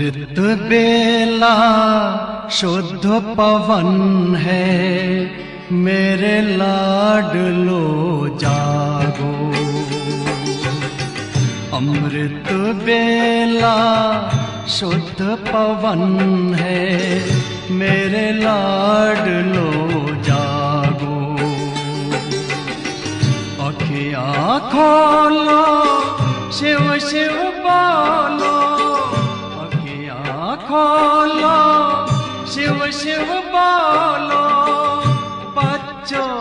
अमृत बेला शुद्ध पवन है, मेरे लाडलो जागो। अमृत बेला शुद्ध पवन है, मेरे लाडलो जागो। अखियाँ खोलो, शिव शिव बोलो, अखियाँ खोलो, शिव शिव बोलो। बच्चों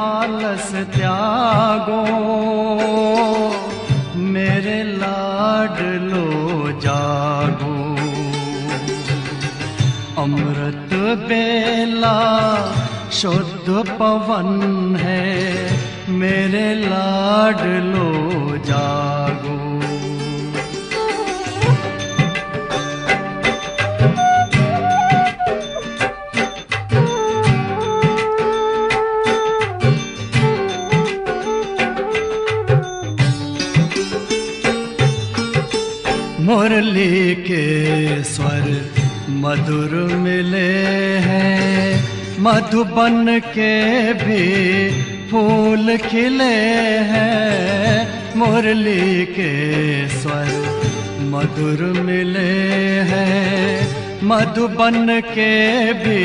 आलस त्यागो, मेरे लाडलो जागो। अमृत बेला शुद्ध पवन है, मेरे लाडलो जागो। मुरली के स्वर मधुर मिले हैं, मधुबन के भी फूल खिले हैं। मुरली के स्वर मधुर मिले हैं, मधुबन के भी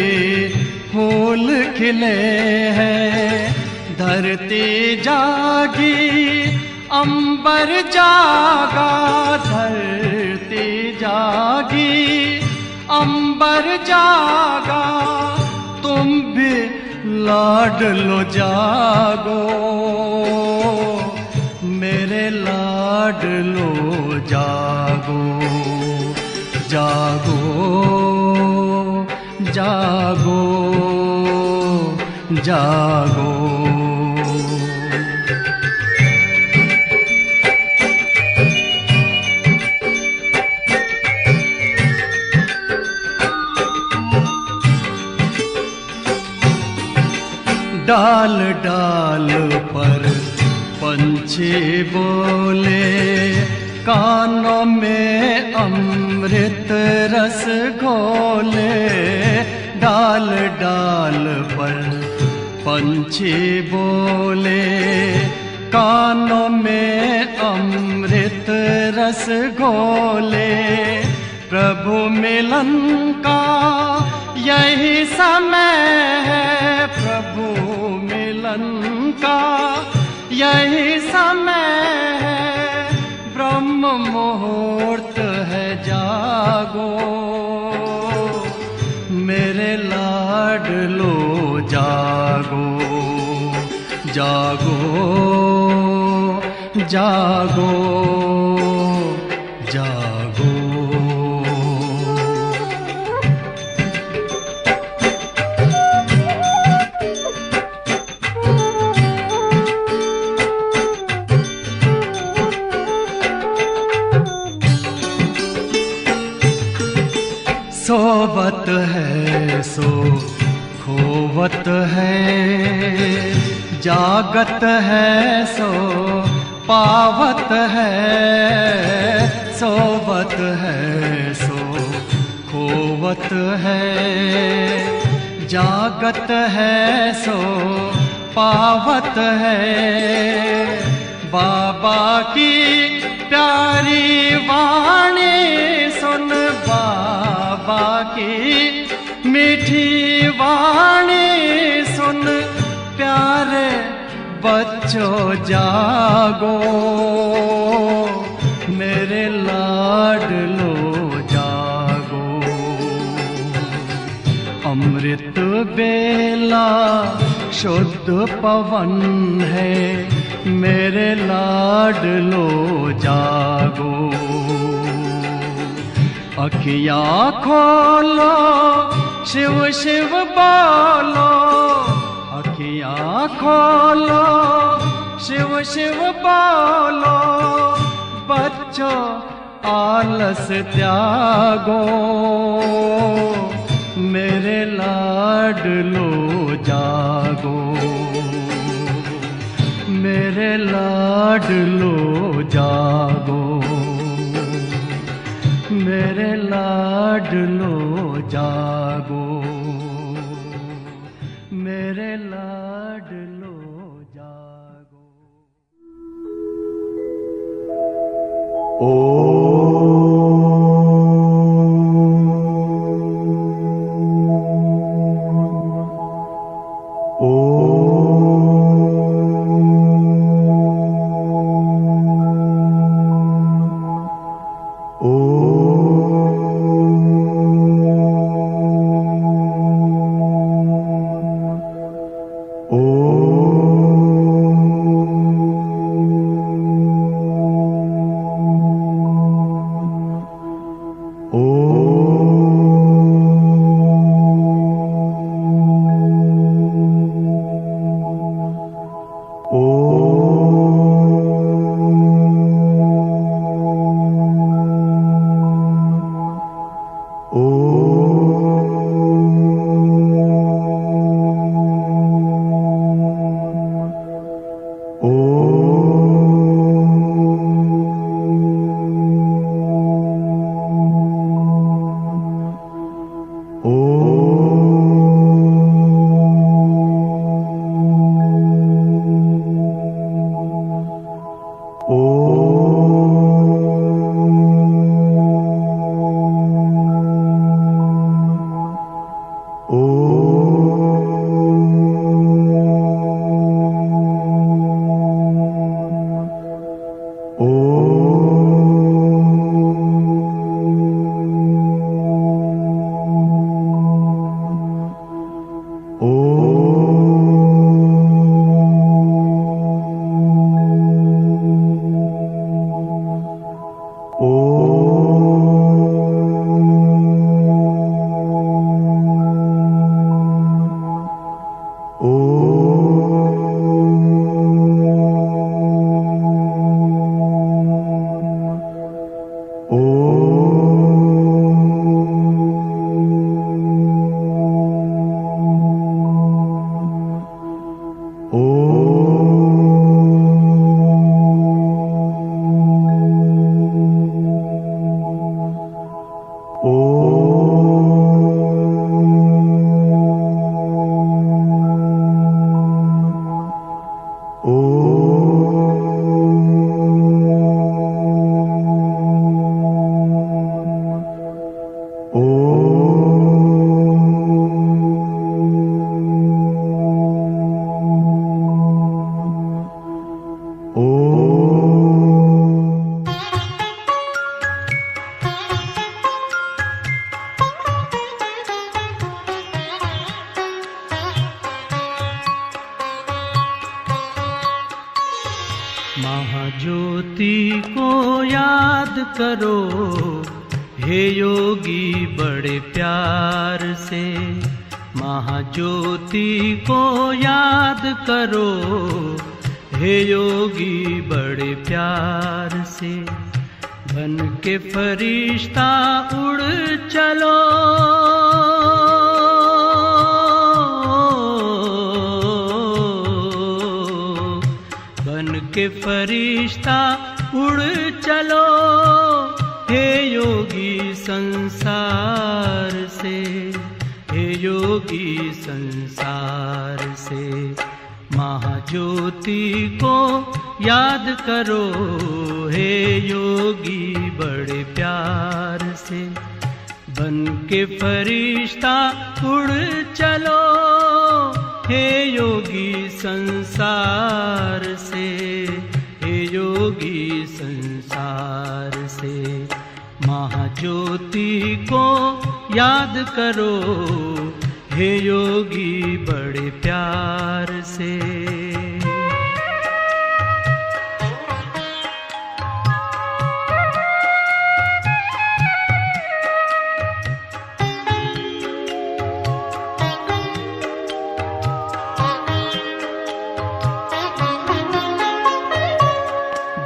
फूल खिले हैं। धरती जागी, अंबर जागा, धरती जागी, अंबर जागा। तुम भी लाडलो जागो, मेरे लाडलो जागो। जागो जागो जागो। डाल डाल पर पंछी बोले, कानों में अमृत रस घोले। डाल डाल पर पंछी बोले, कानों में अमृत रस घोले। प्रभु मिलन का यही समय है, प्रभु मिलन का यही समय है। ब्रह्म मुहूर्त है, जागो, मेरे लाडलो जागो। जागो जागो जागो। सोवत है सो खोवत है, जागत है सो पावत है। सोवत है सो खोवत है, जागत है सो पावत है। बाबा की प्यारी वाणी सुन, बाबा की मीठी वाणी सुन। प्यारे बच्चों जागो, मेरे लाडलो जागो। अमृत बेला शुद्ध पवन है, मेरे लाडलो जागो। अखियाँ खोलो, शिव शिव बोलो, अखियाँ खोलो, शिव शिव बोलो। बच्चों आलस त्यागो, मेरे लाडलो जागो। मेरे लाडलो जागो, मेरे लाडलो लाडलो जागो, मेरे लाडलो जागो। महाज्योति को याद करो हे योगी बड़े प्यार से, महाज्योति को याद करो हे योगी बड़े प्यार से। बन के फरिश्ता उड़ चलो, बन के फरिश्ता उड़ चलो हे योगी संसार से, हे योगी संसार से। महाज्योति को याद करो हे योगी बड़े प्यार से। बन के फरिश्ता उड़ चलो हे योगी संसार से, हे योगी संसार से। महाज्योति को याद करो हे योगी बड़े प्यार से।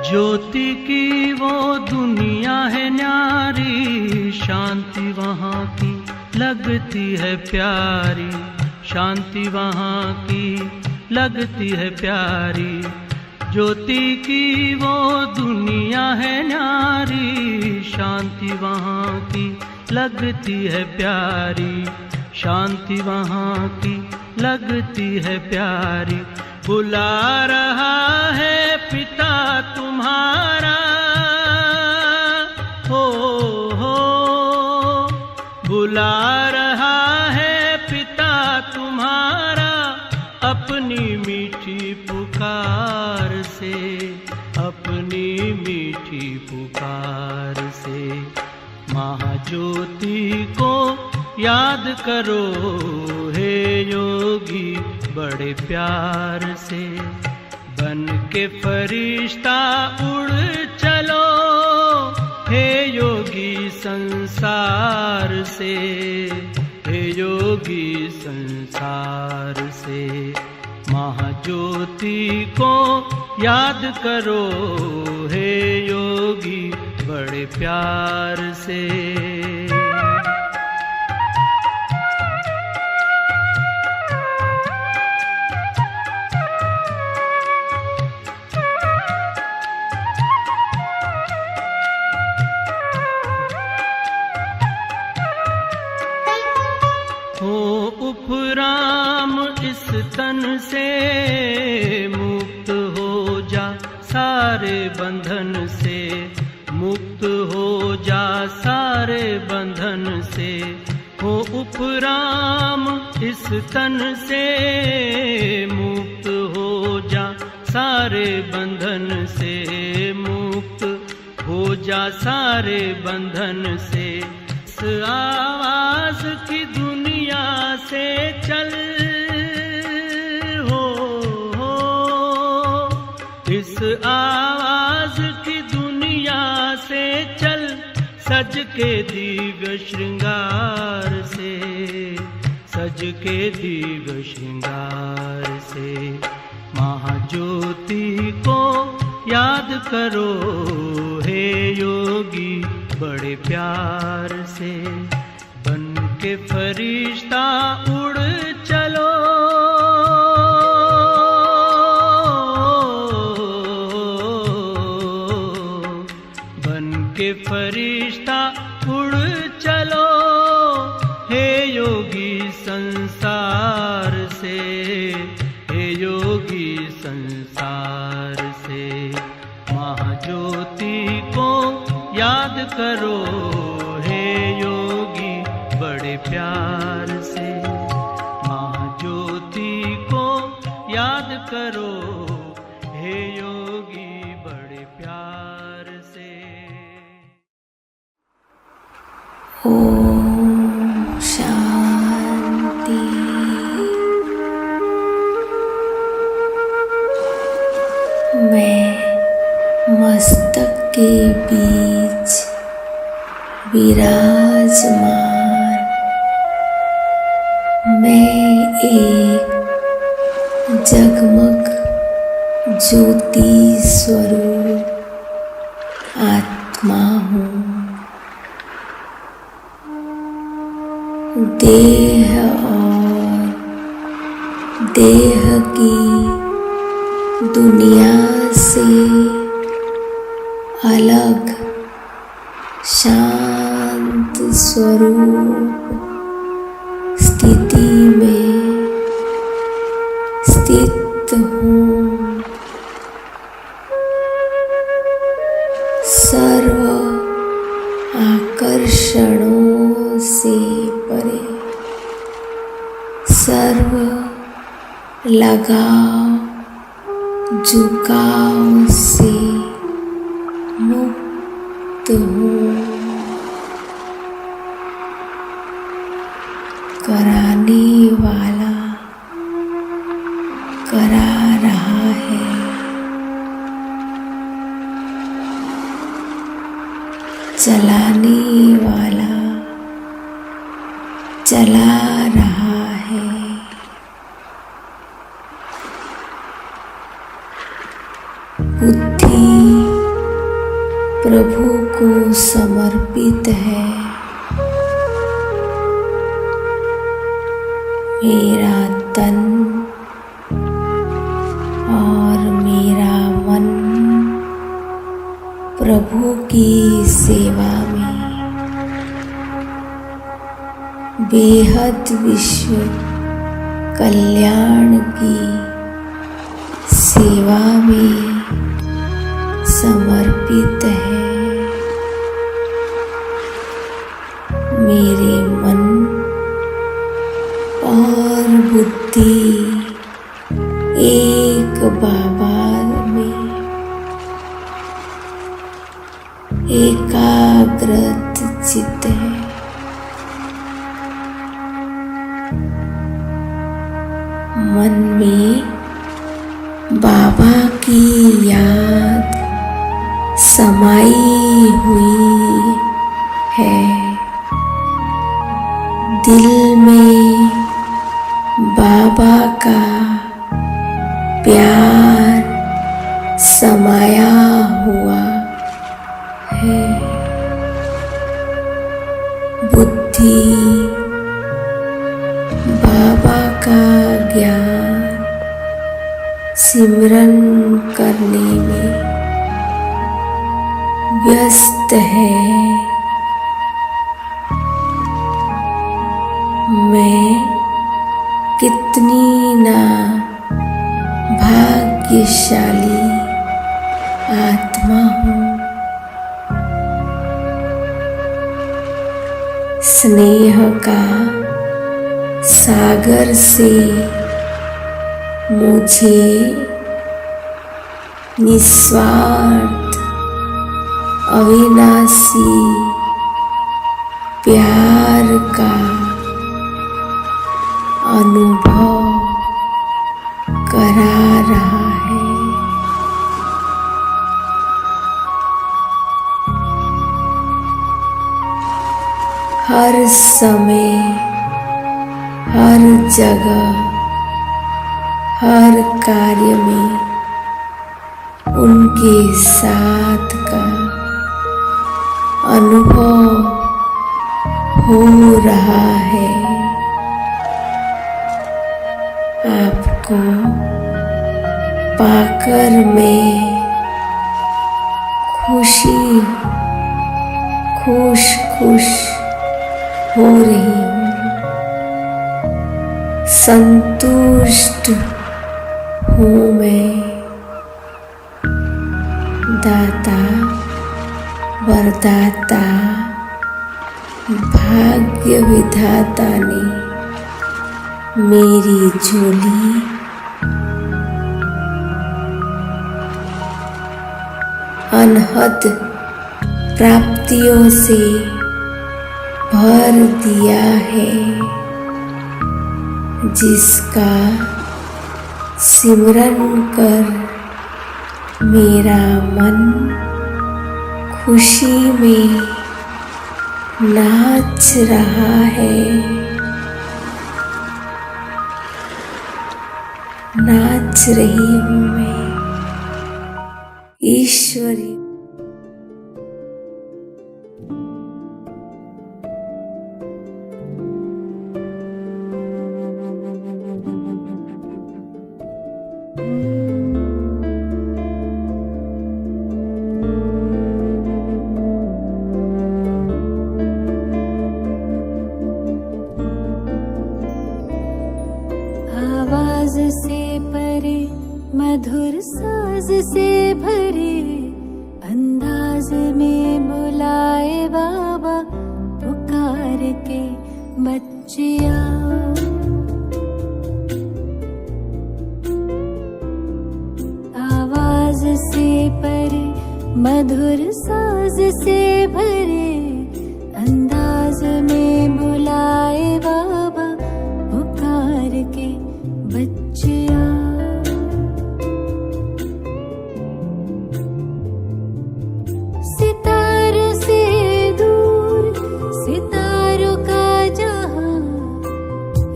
ज्योति की वो दुनिया है न्यारी, शांति वहाँ की लगती है प्यारी, शांति वहाँ की लगती है प्यारी। ज्योति की वो दुनिया है न्यारी, शांति वहाँ की लगती है प्यारी, शांति वहाँ की लगती है प्यारी। बुला रहा है पिता तुम्हारा, हो बुला रहा है पिता तुम्हारा, अपनी मीठी पुकार से, अपनी मीठी पुकार से। महाज्योति को याद करो हे योगी बड़े प्यार से। बन के फरिश्ता उड़ चलो हे योगी संसार से, हे योगी संसार से। महाज्योति को याद करो हे योगी बड़े प्यार से। हो उपराम इस तन से मुक्त हो जा, सारे बंधन से मुक्त हो जा, सारे बंधन से। हो उपराम इस तन से मुक्त हो जा, सारे बंधन से मुक्त हो जा, सारे बंधन से। इस आवाज की दुनिया से चल, हो इस आवाज की दुनिया से चल, सज के दिव्य श्रृंगार से, सज के दिव्य श्रृंगार से। महाज्योति को याद करो हे योगी बड़े प्यार से। बन के फरिश्ता उड़ चलो, बन के फरिश्ता उड़ चलो हे योगी संसार से, हे योगी संसार से। महाज्योति को याद करो हे योगी बड़े प्यार से। महाज्योति को याद करो हे योगी बड़े प्यार से। ओम शांति। मैं मस्तक के बीच विराजमान, मैं एक जगमग ज्योति स्वरूप आत्मा हूँ। देह और देह की दुनिया से अलग शांत स्वरूप स्थिति में स्थित हूँ। सर्व आकर्षणों से परे, सर्व लगाव झुकाव से मुक्त हूँ। कराने वाला करा रहा है, चलाने वाला चला रहा है। बुद्धि प्रभु को समर्पित है। मेरा तन और मेरा मन प्रभु की सेवा में बेहद विश्व कल्याण की सेवा में समर्पित है। मेरे मन और बुद्धि एक बाबा में एकाग्रत चित्त है। मन में बाबा की याद समाई हुई है। दिल में बाबा का प्यार समाया हुआ है। बुद्धि बाबा का ज्ञान सिमरन करने में व्यस्त है। मैं कितनी ना भाग्यशाली आत्मा हूँ। स्नेह का सागर से मुझे निस्वार्थ अविनाशी प्यार का अनुभव करा रहा है। हर समय, हर जगह, हर कार्य में उनके साथ का अनुभव हो रहा है। आपको पाकर मैं खुश हो रही हूँ। संतुष्ट हूँ मैं। दाता वरदाता भाग्य विधाता ने मेरी झोली अनहद प्राप्तियों से भर दिया है, जिसका सिमरन कर मेरा मन खुशी में नाच रहा है। नाच रही हूँ मैं ईश्वरी। आवाज से परे मधुर साज से भरे अंदाज में बुलाए बाबा पुकार के बच्चिया। आवाज से परे मधुर साज से भरे अंदाज में बुलाए बाबा पुकार के बच्चिया। सितारों से दूर सितारों का जहां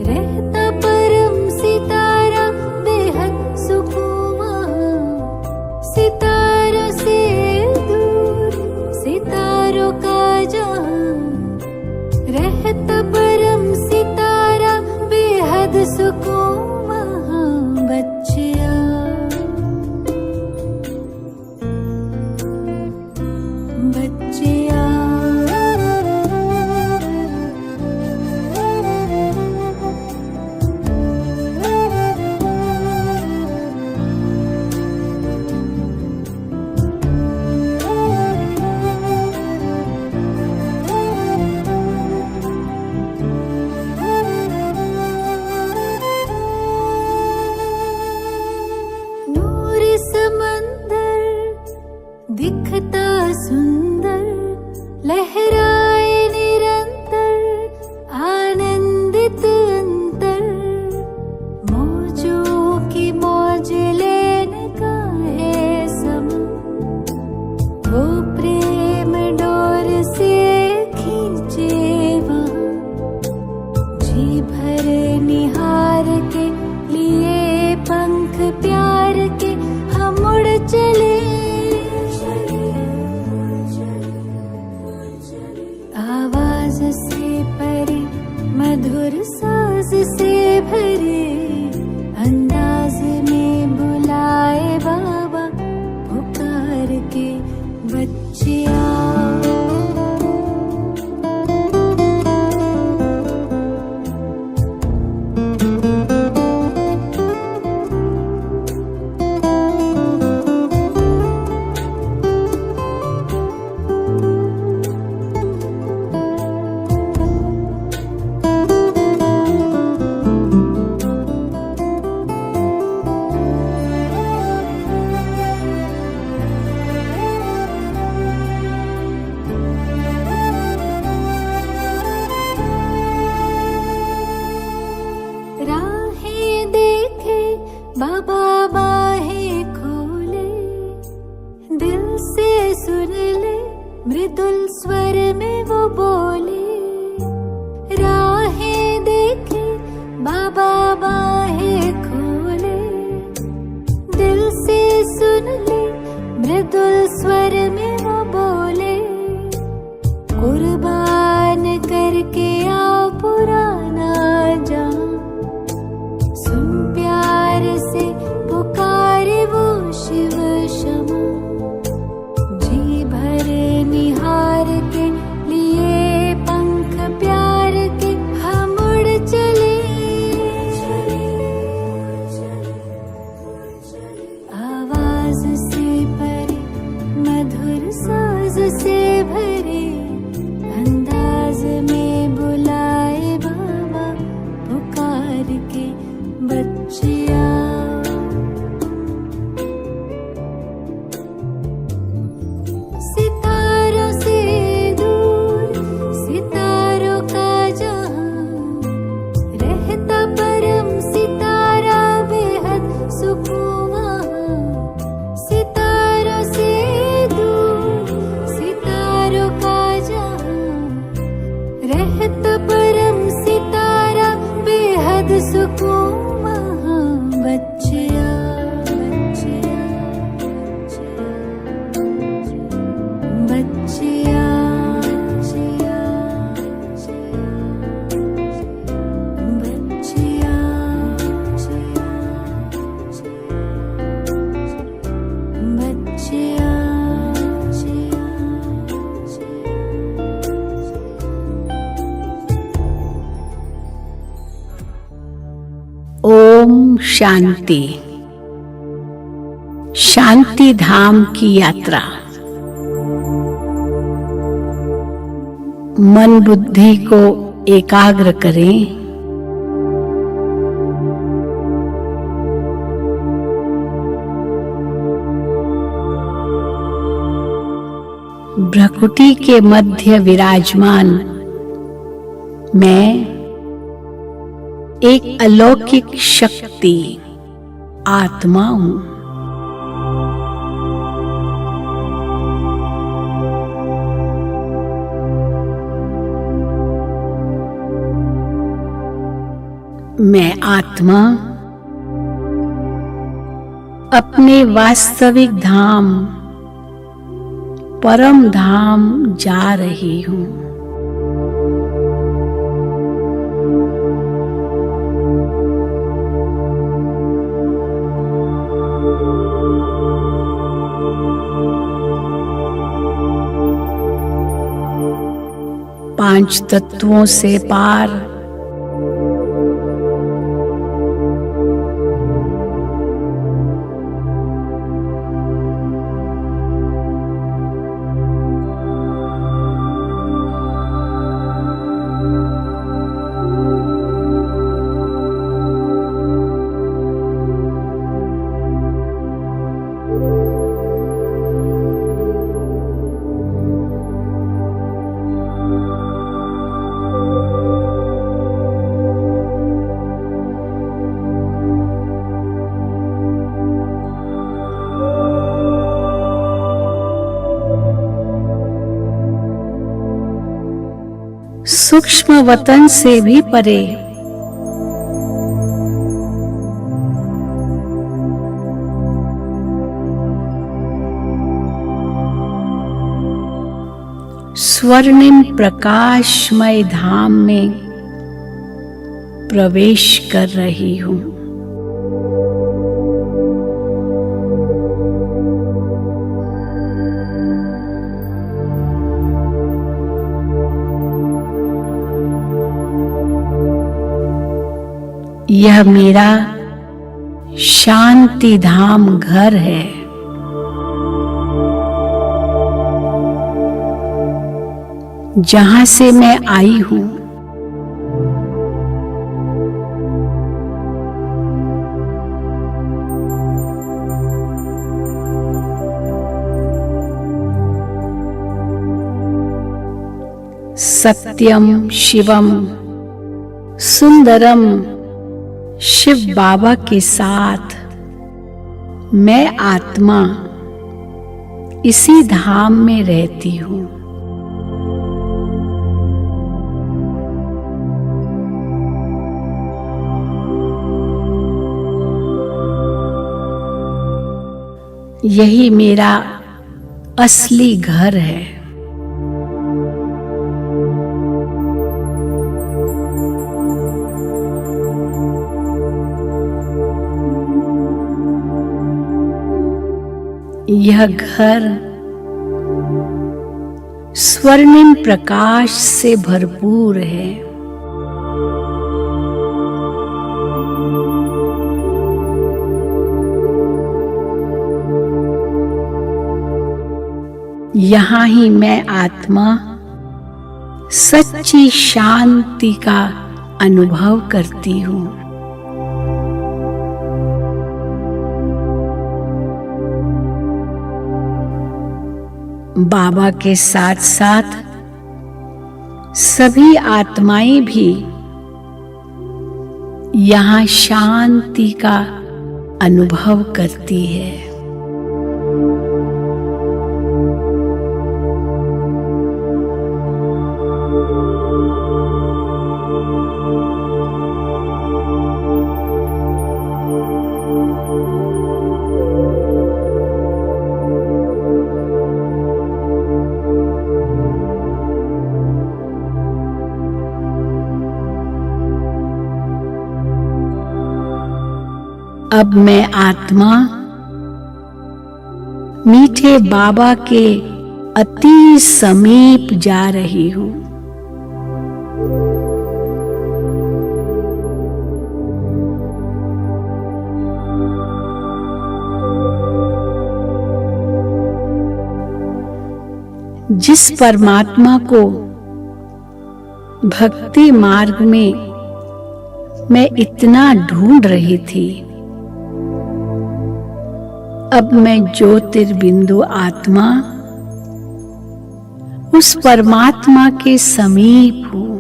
रहता परम सितारा बेहद सुकून वहां। सितारों से दूर सितारों का जहां रहता परम सितारा बेहद सुकून वहां। बच्चिया बच्चिया बाबा बाहें खोले, दिल से सुन ले, मृदुल स्वर में वो बोले, राहें देखे, बाबा बाहें खोले, दिल से सुन ले, मृदुल स्वर में वो बोले, कुर्बान करके आओ पुराना जाम, सुन प्यार से पुकारे वो शिव क्षमा, जी भर निहार के लिए पंख प्यार के हम उड़ चले, आवाज से परे मधुर साज से भरे, अंदाज में बुलाए बाबा पुकार के बच्चिया, सितारों से दूर सितारों का जहां, रहता परम सितारा बेहद सुकून वहां, सितारों से दूर सितारों का जहां, रहता परम सितारा बेहद सुकून वहां, बच्चिया बच्चिया बच्चिया बच्चिया बच्चिया। ओम शांति। शांति धाम की यात्रा। मन बुद्धि को एकाग्र करें, भ्रकुटी के मध्य विराजमान मैं एक अलौकिक शक्ति आत्मा हूं। मैं आत्मा अपने वास्तविक धाम परम धाम जा रही हूं। पांच तत्वों से पार सूक्ष्म वतन से भी परे स्वर्णिम प्रकाशमय धाम में प्रवेश कर रही हूं। यह मेरा शांति धाम घर है। जहां से मैं आई हूं, सत्यम शिवम सुंदरम शिव बाबा के साथ मैं आत्मा इसी धाम में रहती हूँ। यही मेरा असली घर है। यह घर स्वर्णिम प्रकाश से भरपूर है। यहाँ ही मैं आत्मा सच्ची शांति का अनुभव करती हूँ। बाबा के साथ साथ सभी आत्माएं भी यहाँ शांति का अनुभव करती है। अब मैं आत्मा मीठे बाबा के अति समीप जा रही हूँ। जिस परमात्मा को भक्ति मार्ग में मैं इतना ढूंढ रही थी, अब मैं ज्योतिर्बिंदु आत्मा उस परमात्मा के समीप हूँ।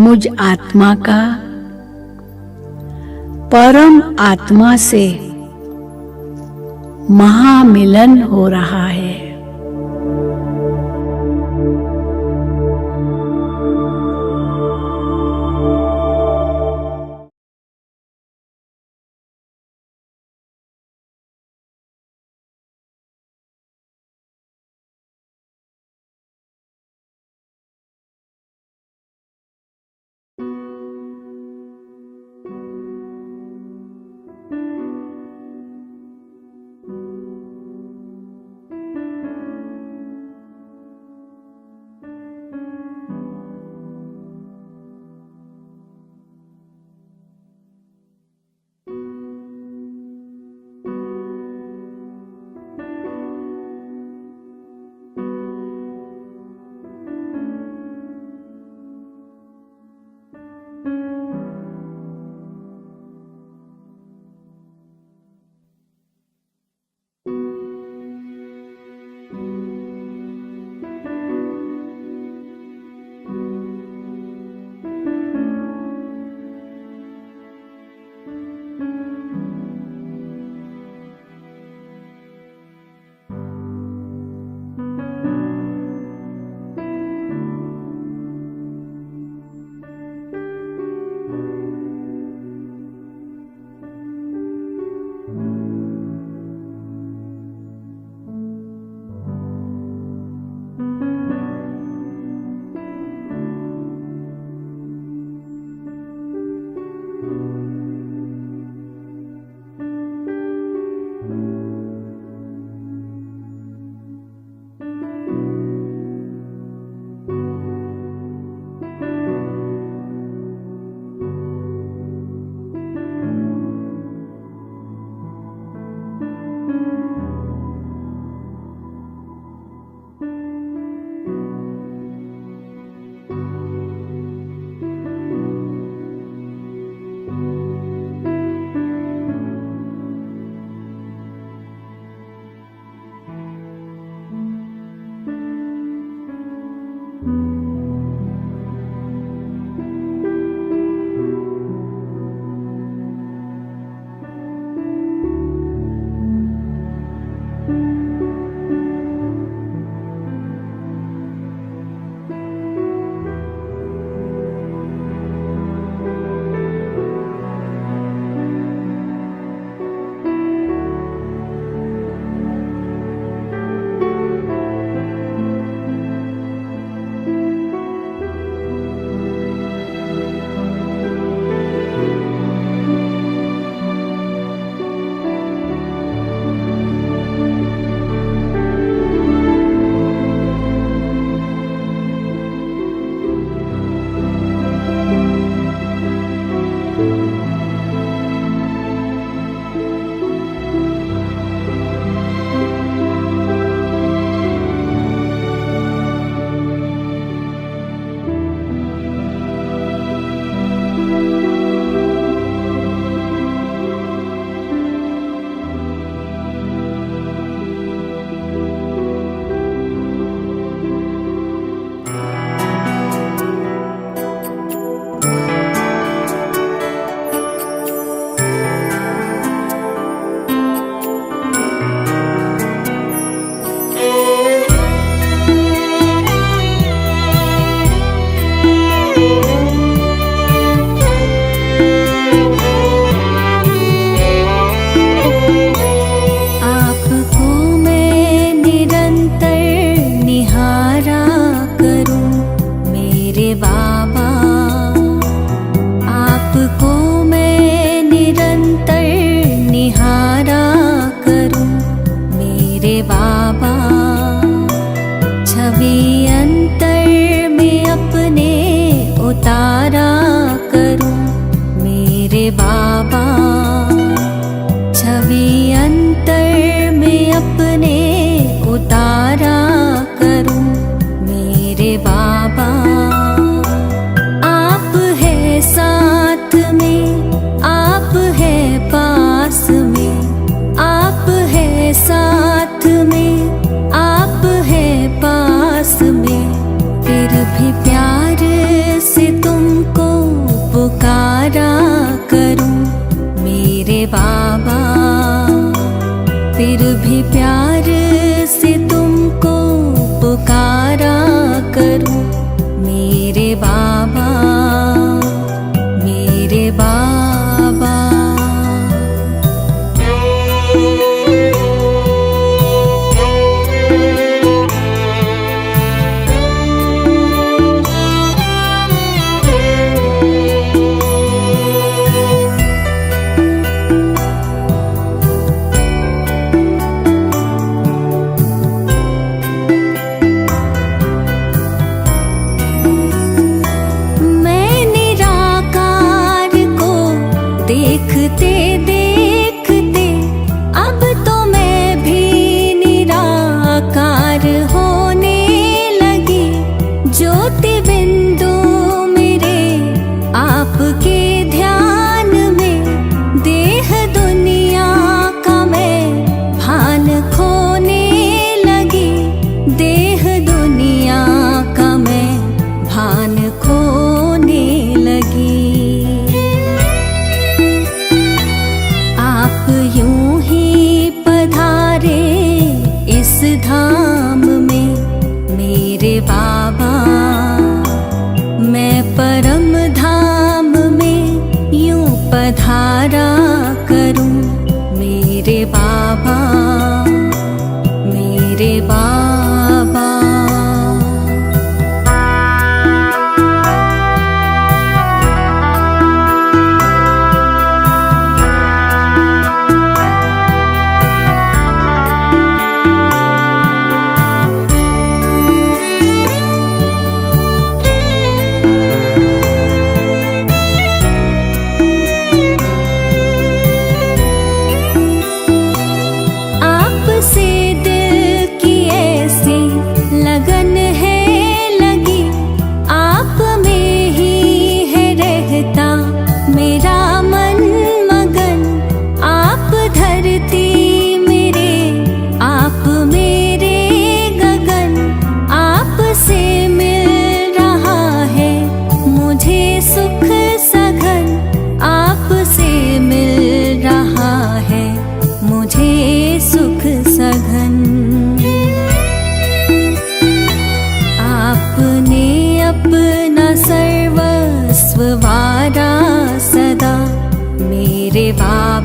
मुझ आत्मा का परम आत्मा से महामिलन हो रहा है।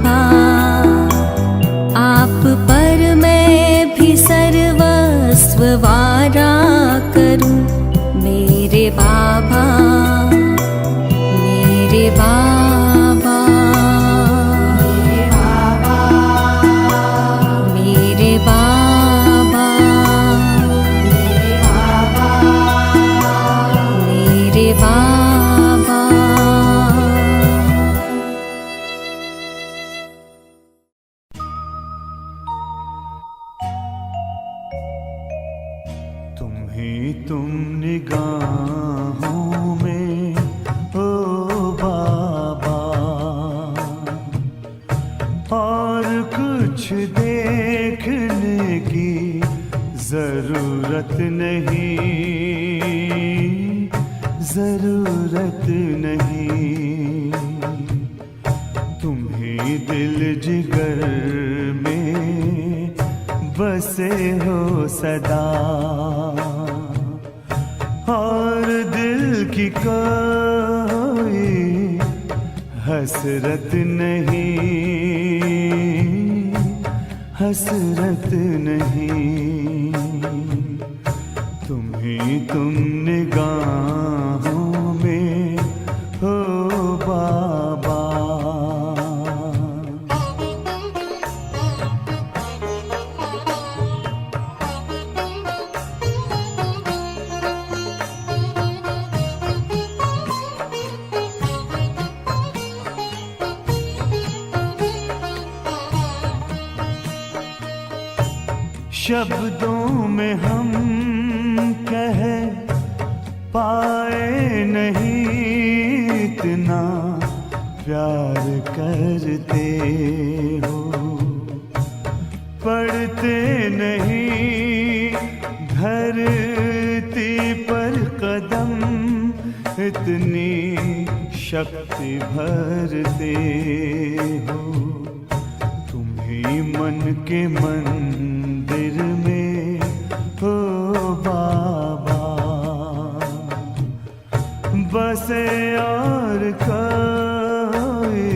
बाबा, आप पर मैं भी सर्वस्व वारा करूं। मेरे बाबा, मेरे बाबा, मेरे बाबा, मेरे बाबा, मेरे बाबा। तुम निगाहों में ओ बाबा, और कुछ देखने की जरूरत नहीं, जरूरत नहीं। तुम्ही दिल जिगर में बसे हो सदा, और दिल की कोई हसरत नहीं, हसरत नहीं। तुम निगाहों में हो बाबा। शब्दों में हम कह पाए नहीं, इतना प्यार करते हो। पड़ते नहीं धरती पर कदम, इतनी शक्ति भरते हो। तुम्ही मन के मंदिर में हो बाबा, बसे और कोई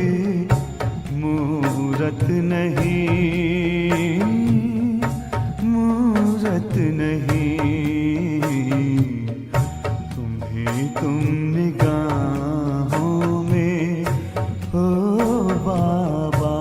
मूरत नहीं, मूरत नहीं। तुम निगाहों में हो बाबा।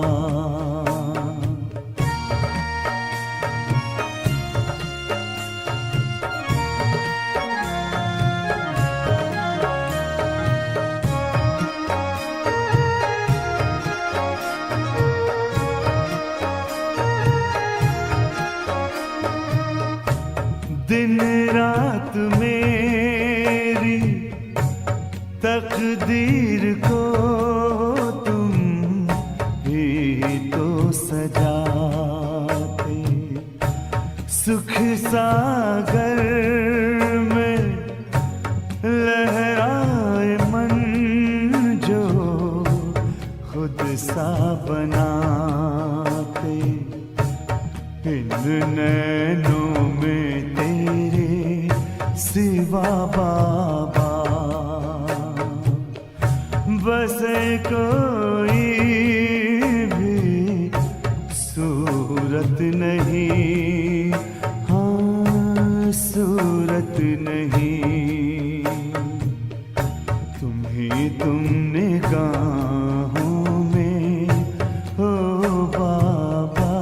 दिन रात मेरी तकदीर को तुम ही तो सजाते। सुख सागर में लहराए मन जो खुद सा बनाते। इन नैनों में तेरे सिवा बाबा, बसे कोई भी सूरत नहीं, हाँ सूरत नहीं। तुम निगाहों में हो बाबा।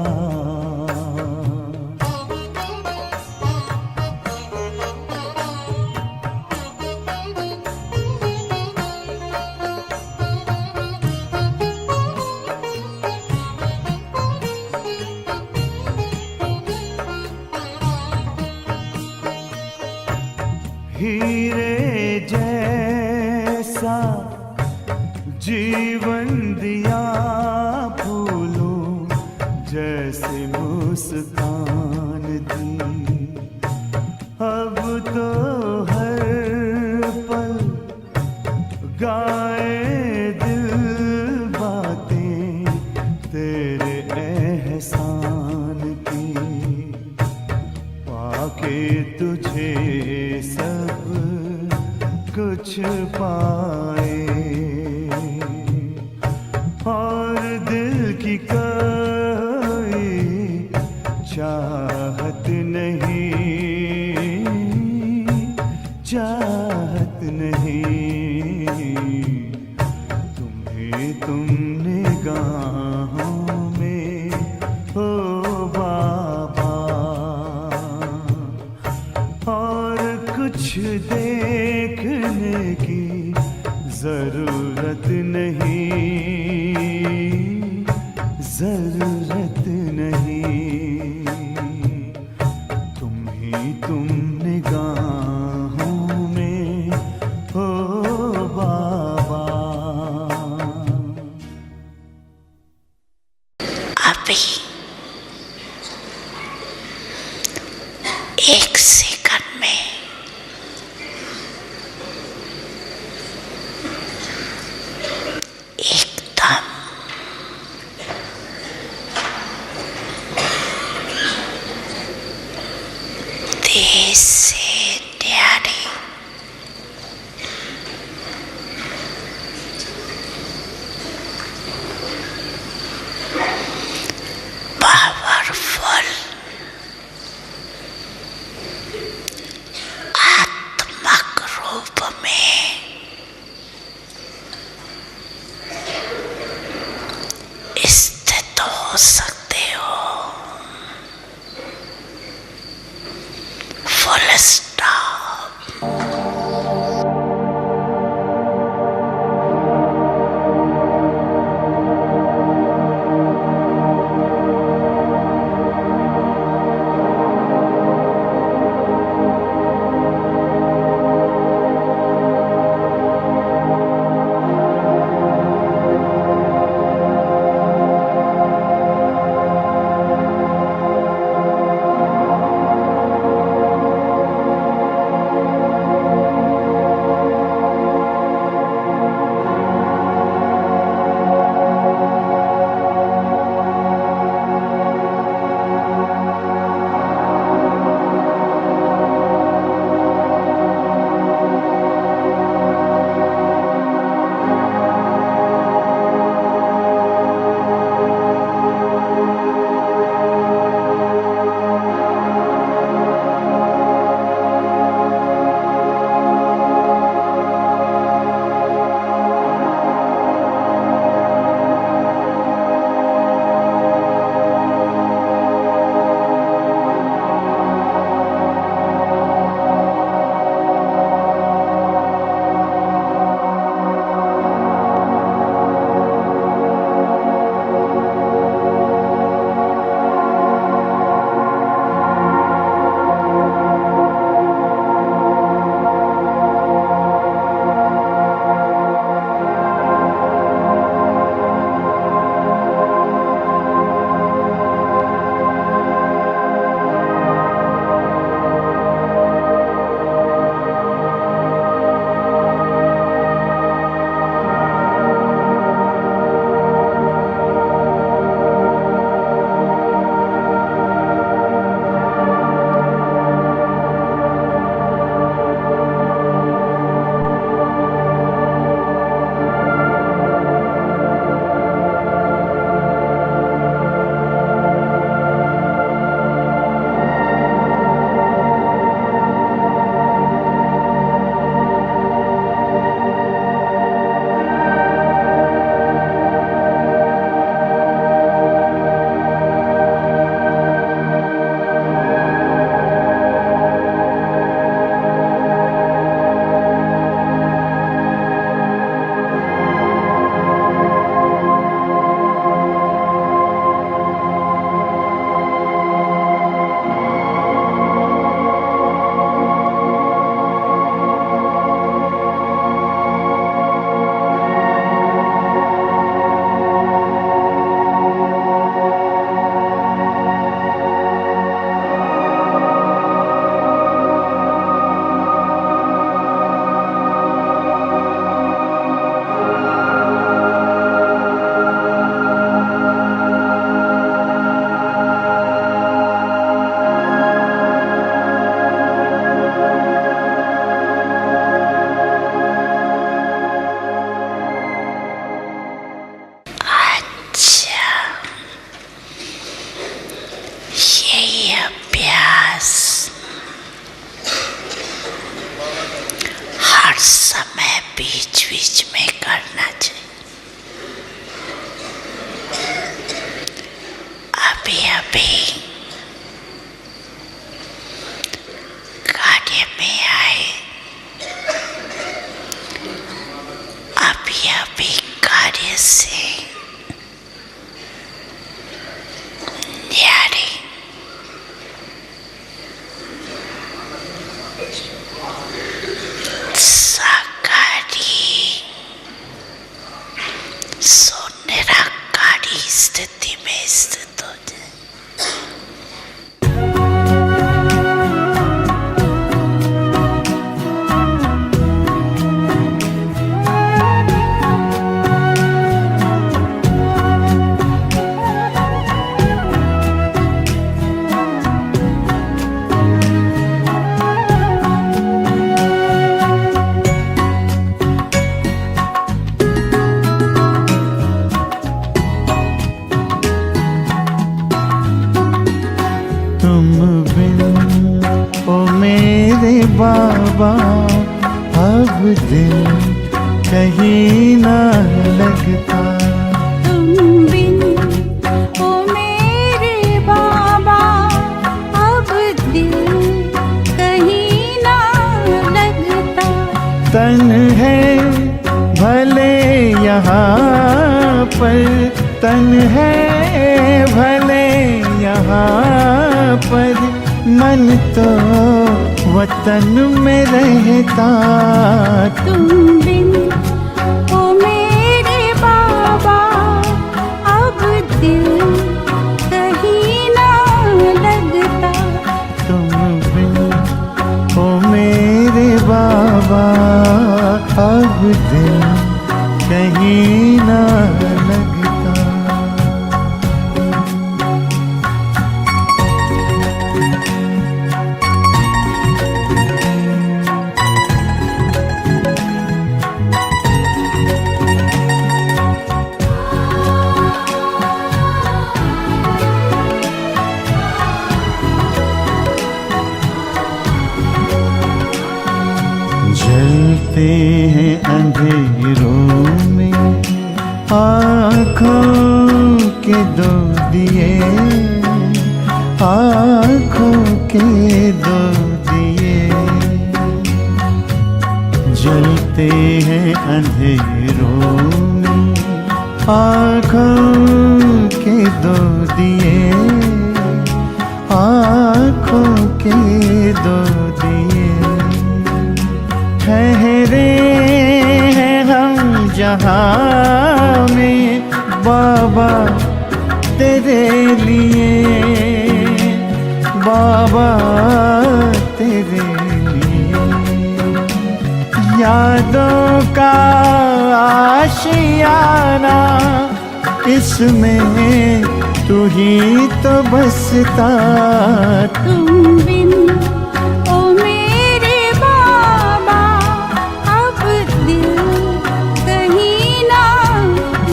हीरे जैसा जीवन दिया, फूलों जैसे मुस्कान दी। अब तो हर पल गाए दिल बातें तेरे एहसान की। पाके तुझे सब कुछ पाए, और दिल की कोई चाहत नहीं, चाहत नहीं, तुम्हें तुमने गाहों में हो बाबा, और कुछ देखने की जरूरत नहीं, जरूरत नहीं, तुम निगाहों में हो बाबा। अभी एक सेकंड में एकदम देश से न्यारी पावरफुल आत्मक रूप में स्थित हो सकते हो। Full stop. स्थिति में स्थित हो जाए। तुम बिन ओ मेरे बाबा अब दिल कहीं ना लगता। तुम बिन ओ मेरे बाबा अब दिल कहीं ना लगता। तन है भले यहाँ पर, तन है भले यहाँ पर, मन तो वतन में रहता। तुम बिन ओ मेरे बाबा अब दिल कहीं ना लगता। तुम बिन ओ मेरे बाबा अब दिल कहीं ना लगता। जलते हैं अंधेरों में आँखों के दो दिए, आँखों के दो दिए। जलते हैं अंधेरों में आँखों के दो दिए, आँखों के दो दिए। ठहरे हैं हम जहाँ में बाबा तेरे लिए, बाबा तेरे लिए। यादों का आशियाना इसमें तू ही तो बसता। तुम बिन ओ मेरे बाबा अब दिल कहीं ना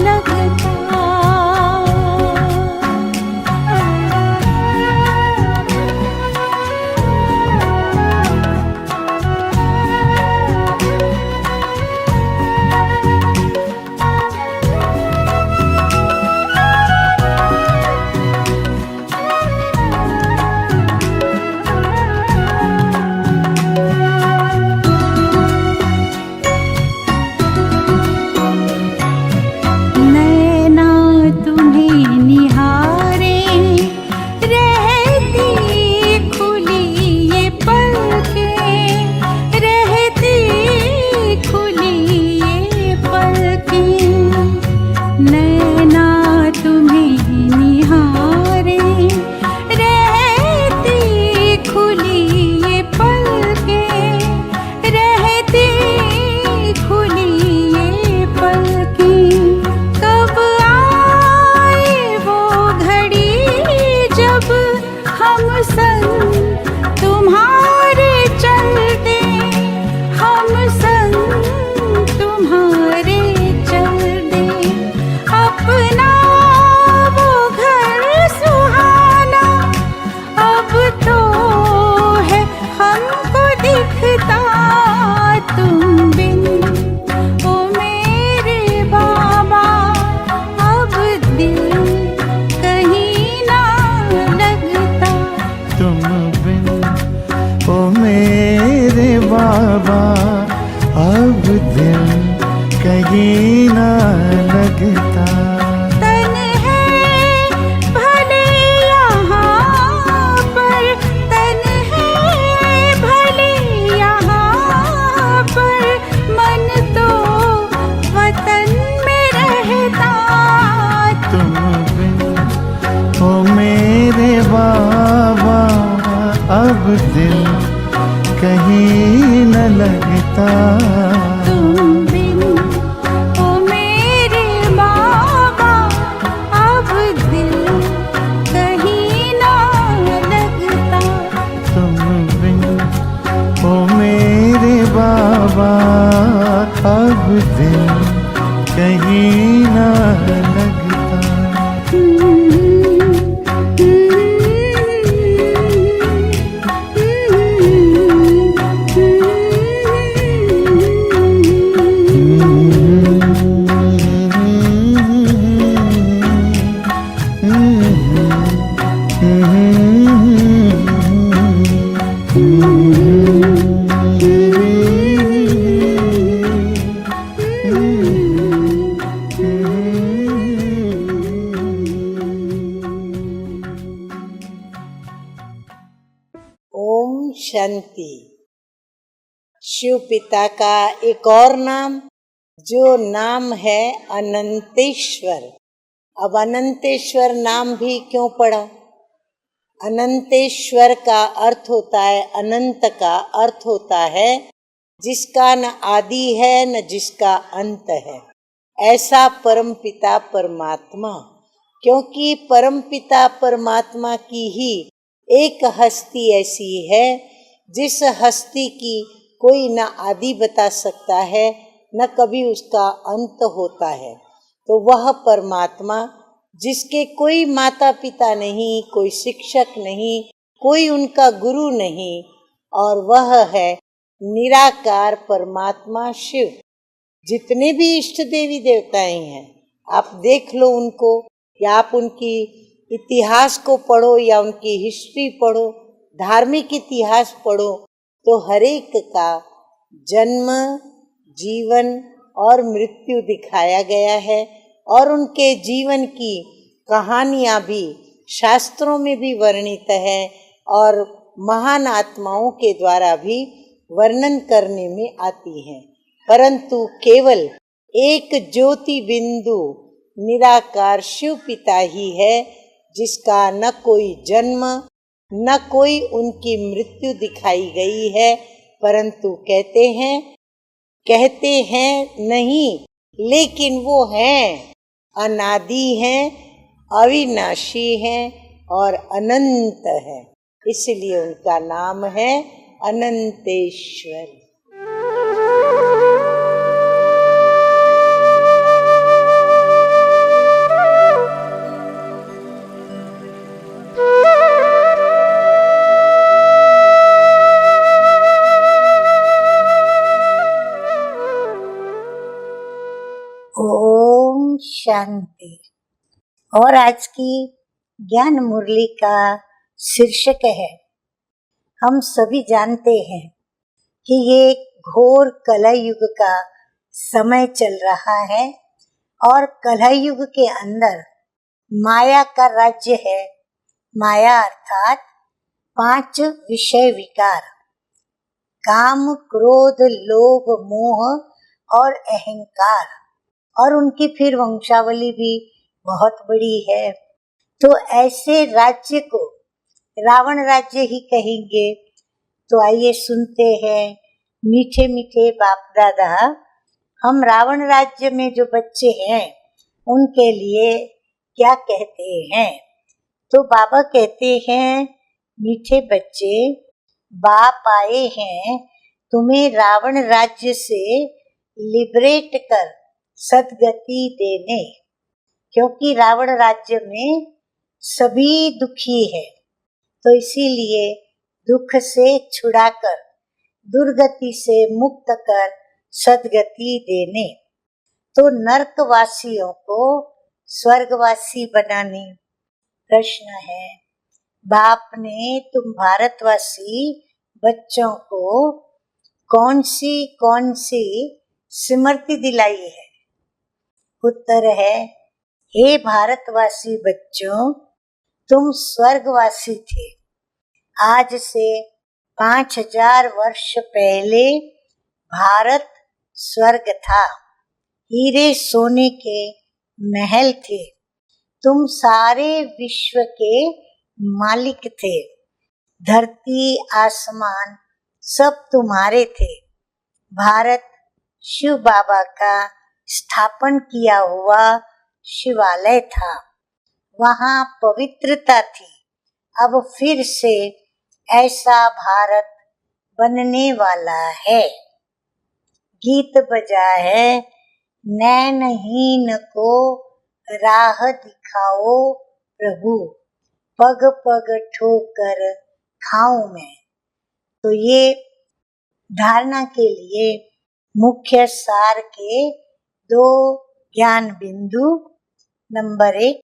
लगता। दिल कहीं न लगता। तुम बिन ओ मेरे बाबा अब दिल कहीं ना लगता। तुम बिन ओ मेरे बाबा अब दिल कहीं न लगता। ओम शांति। शिव पिता का एक और नाम, जो नाम है अनंतेश्वर। अब अनंतेश्वर नाम भी क्यों पड़ा? अनंतेश्वर का अर्थ होता है, अनंत का अर्थ होता है जिसका न आदि है न जिसका अंत है, ऐसा परमपिता परमात्मा। क्योंकि परमपिता परमात्मा की ही एक हस्ती ऐसी है जिस हस्ती की कोई न आदि बता सकता है न कभी उसका अंत होता है। तो वह परमात्मा जिसके कोई माता पिता नहीं, कोई शिक्षक नहीं, कोई उनका गुरु नहीं, और वह है निराकार परमात्मा शिव। जितने भी इष्ट देवी देवताएं हैं, आप देख लो उनको, या आप उनकी इतिहास को पढ़ो या उनकी हिस्ट्री पढ़ो, धार्मिक इतिहास पढ़ो, तो हर एक का जन्म, जीवन और मृत्यु दिखाया गया है। और उनके जीवन की कहानियाँ भी शास्त्रों में भी वर्णित है और महान आत्माओं के द्वारा भी वर्णन करने में आती हैं। परंतु केवल एक ज्योति बिंदु निराकार शिव पिता ही है जिसका न कोई जन्म न कोई उनकी मृत्यु दिखाई गई है। परंतु कहते हैं नहीं, लेकिन वो हैं, अनादि हैं, अविनाशी हैं और अनंत है। इसलिए उनका नाम है अनंतेश्वर। ओम शांति। और आज की ज्ञान मुरली का शीर्षक है, हम सभी जानते हैं कि ये घोर कलयुग का समय चल रहा है और कलयुग के अंदर माया का राज्य है। माया अर्थात 5 विषय विकार, काम, क्रोध, लोभ, मोह और अहंकार, और उनकी फिर वंशावली भी बहुत बड़ी है। तो ऐसे राज्य को रावण राज्य ही कहेंगे। तो आइए सुनते हैं मीठे मीठे बाप दादा, हम रावण राज्य में जो बच्चे हैं उनके लिए क्या कहते हैं। तो बाबा कहते हैं, मीठे बच्चे, बाप आए हैं तुम्हें रावण राज्य से लिबरेट कर सदगति देने। क्योंकि रावण राज्य में सभी दुखी है, तो इसीलिए दुख से छुड़ाकर दुर्गति से मुक्त कर सदगति देने। तो नरकवासियों को स्वर्गवासी बनाने। प्रश्न है, बाप ने तुम भारतवासी बच्चों को कौन सी स्मृति दिलाई है? उत्तर है, हे भारतवासी बच्चों, तुम स्वर्गवासी थे। आज से 5000 वर्ष पहले भारत स्वर्ग था। हीरे सोने के महल थे। तुम सारे विश्व के मालिक थे। धरती आसमान सब तुम्हारे थे। भारत शिव बाबा का स्थापन किया हुआ शिवालय था, वहाँ पवित्रता थी। अब फिर से ऐसा भारत बनने वाला है। गीत बजा है, नैनहीन को राह दिखाओ प्रभु, पग पग ठोकर खाऊं मैं। तो ये धारणा के लिए मुख्य सार के 2 ज्ञान बिंदु। नंबर 1,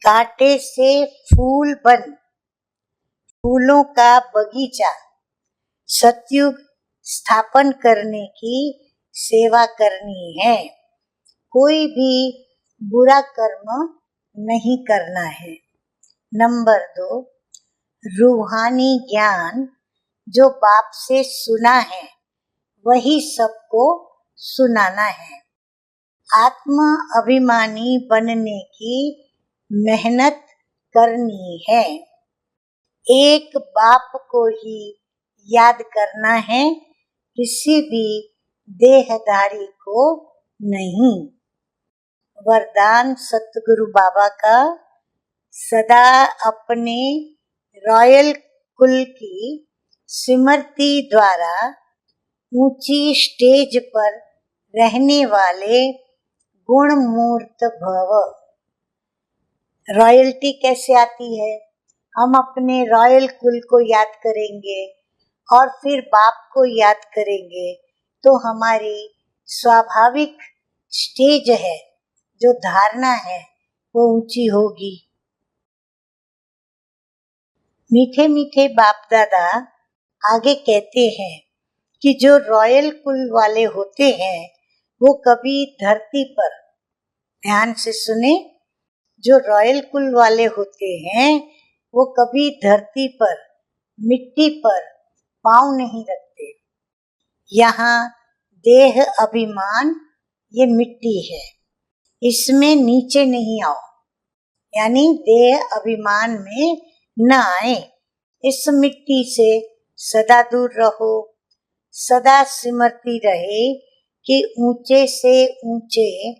कांटे से फूल बन, फूलों का बगीचा, सतयुग स्थापन करने की सेवा करनी है। कोई भी बुरा कर्म नहीं करना है। नंबर 2, रूहानी ज्ञान जो बाप से सुना है वही सबको सुनाना है। आत्म अभिमानी बनने की मेहनत करनी है। एक बाप को ही याद करना है, किसी भी देहधारी को नहीं। वरदान सतगुरु बाबा का, सदा अपने रॉयल कुल की स्मृति द्वारा ऊंची स्टेज पर रहने वाले गुणमूर्त भव। रॉयल्टी कैसे आती है? हम अपने रॉयल कुल को याद करेंगे और फिर बाप को याद करेंगे तो हमारी स्वाभाविक स्टेज है, जो धारणा है वो ऊंची होगी। मीठे मीठे बाप दादा आगे कहते हैं कि जो रॉयल कुल वाले होते हैं वो कभी धरती पर, ध्यान से सुने, जो रॉयल कुल वाले होते हैं वो कभी धरती पर, मिट्टी पर पांव नहीं रखते। यहाँ देह अभिमान ये मिट्टी है, इसमें नीचे नहीं आओ, यानी देह अभिमान में न आए। इस मिट्टी से सदा दूर रहो। सदा स्मृति रहे कि ऊंचे से ऊंचे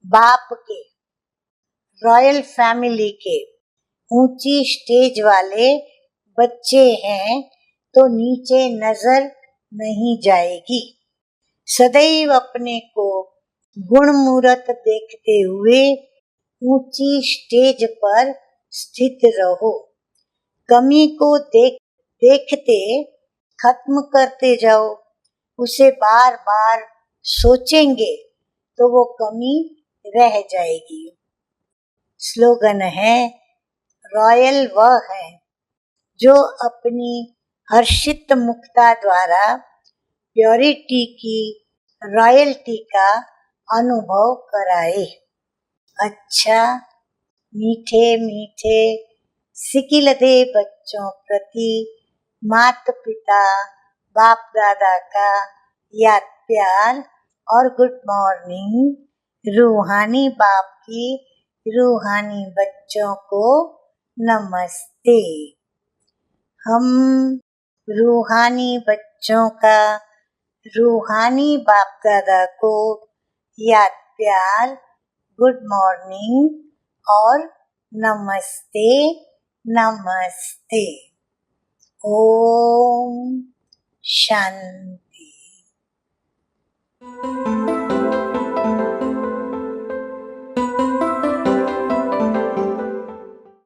बाप के, रॉयल फैमिली के ऊंची स्टेज वाले बच्चे हैं, तो नीचे नजर नहीं जाएगी। सदैव अपने को गुणमूर्त देखते हुए ऊंची स्टेज पर स्थित रहो। कमी को देखते खत्म करते जाओ। उसे बार बार सोचेंगे तो वो कमी रह जाएगी। स्लोगन है, रॉयल वह है जो अपनी हर्षित मुक्ता द्वारा प्योरिटी की रॉयल्टी का अनुभव कराए। अच्छा, मीठे मीठे सिकिलदे बच्चों प्रति माता पिता बाप दादा का याद प्यार और गुड मॉर्निंग। रूहानी बाप की रूहानी बच्चों को नमस्ते। हम रूहानी बच्चों का रूहानी बाप दादा को याद प्यार, गुड मॉर्निंग और नमस्ते नमस्ते। ओम शांति।